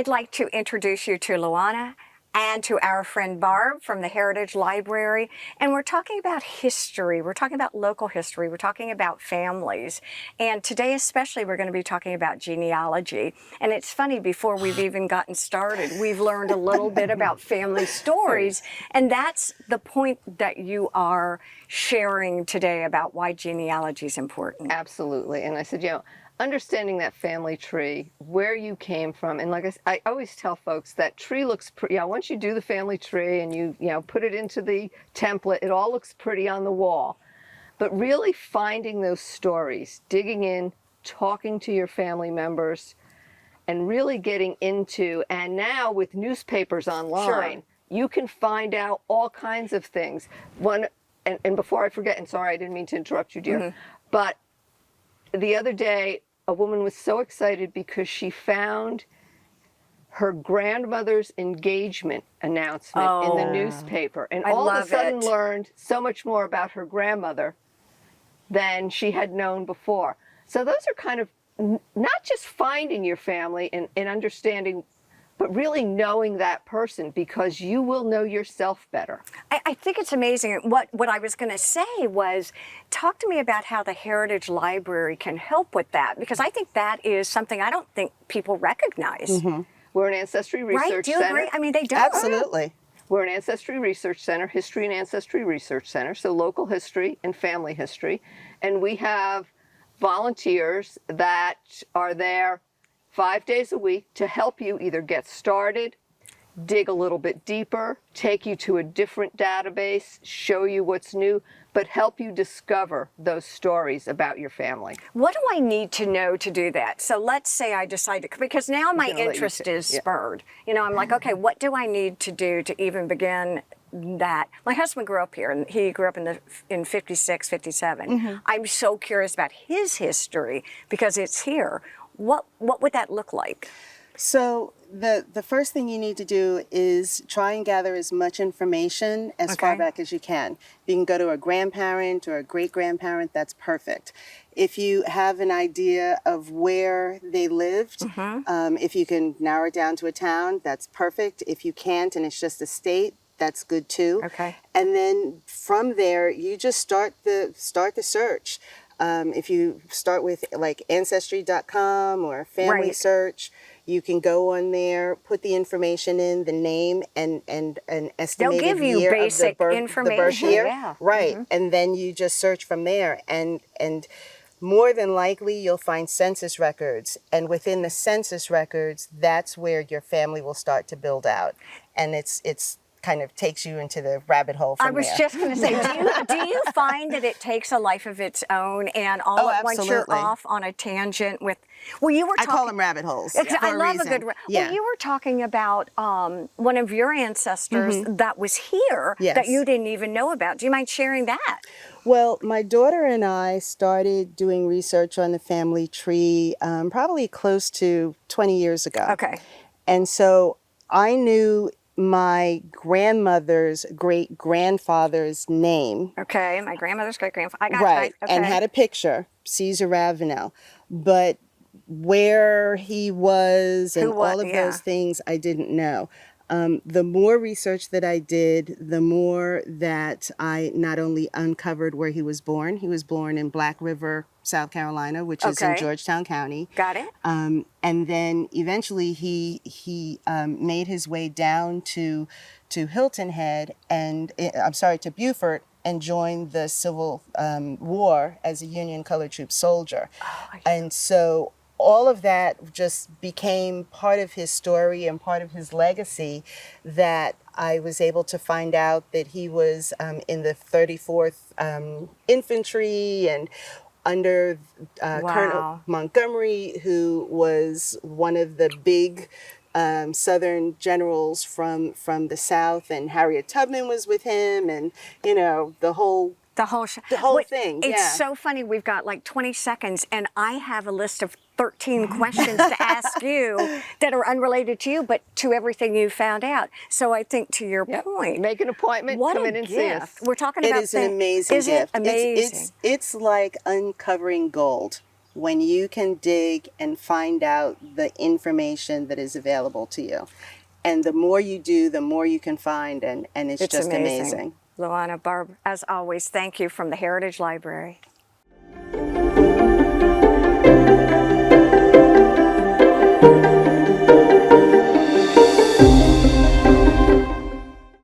I'd like to introduce you to Luane and to our friend Barb from the Heritage Library. And we're talking about history. We're talking about local history. We're talking about families. And today especially, we're going to be talking about genealogy. And it's funny, before we've even gotten started, we've learned a little bit about family stories. And that's the point that you are sharing today about why genealogy is important. Absolutely. And I said, understanding that family tree, where you came from, and like I always tell folks, that tree looks pretty. Once you do the family tree and you put it into the template, it all looks pretty on the wall. But really finding those stories, digging in, talking to your family members, and really getting into, and now with newspapers online, you can find out all kinds of things. And before I forget, and sorry, I didn't mean to interrupt you, dear, but the other day, a woman was so excited because she found her grandmother's engagement announcement in the newspaper, and all of a sudden learned so much more about her grandmother than she had known before. So those are kind of not just finding your family and understanding, but really knowing that person, because you will know yourself better. I think it's amazing. What I was going to say was, talk to me about how the Heritage Library can help with that, because I think that is something I don't think people recognize. We're an ancestry research center. Do you agree? I mean, they do. Absolutely. We're an ancestry research center, history and ancestry research center, so local history and family history. And we have volunteers that are there 5 days a week to help you either get started, dig a little bit deeper, take you to a different database, show you what's new, but help you discover those stories about your family. What do I need to know to do that? So let's say I decide to, because now my interest is spurred. I'm like, okay, what do I need to do to even begin that? My husband grew up here, and he grew up in 56, 57. I'm so curious about his history because it's here. What would that look like? So the first thing you need to do is try and gather as much information as far back as you can. If you can go to a grandparent or a great-grandparent, that's perfect. If you have an idea of where they lived, if you can narrow it down to a town, that's perfect. If you can't and it's just a state, that's good too. And then from there, you just start the search. If you start with like Ancestry.com or Family Search, you can go on there, put the information in, the name, and an estimated They'll give you year basic of the birth, information. the birth year. And then you just search from there. And more than likely, you'll find census records. And within the census records, that's where your family will start to build out. And it's kind of takes you into the rabbit hole from there. I was just going to say, do you find that it takes a life of its own, and all at once you're off on a tangent with, you were talking, I call them rabbit holes. I love a good, well, you were talking about one of your ancestors that was here that you didn't even know about. Do you mind sharing that? Well, my daughter and I started doing research on the family tree probably close to 20 years ago. And so I knew my grandmother's great-grandfather's name. My grandmother's great-grandfather. I got it. And had a picture, Caesar Ravenel. But where he was and all of those things, I didn't know. The more research that I did, the more that I not only uncovered where he was born in Black River, South Carolina, which is in Georgetown County. Got it. And then eventually he made his way down to Hilton Head to Beaufort, and joined the Civil War as a Union Colored Troop soldier. And so all of that just became part of his story and part of his legacy, that I was able to find out that he was in the 34th Infantry and under Colonel Montgomery, who was one of the big Southern generals from the South, and Harriet Tubman was with him, and the whole thing. It's so funny. We've got like 20 seconds, and I have a list of 13 questions to ask you that are unrelated to you, but to everything you found out. So I think, to your point, make an appointment, come in and see us. We're talking about it is an amazing gift. Amazing? It's like uncovering gold. when you can dig and find out the information that is available to you. And the more you do, the more you can find, and it's just amazing. Luane, Barb, as always, thank you from the Heritage Library.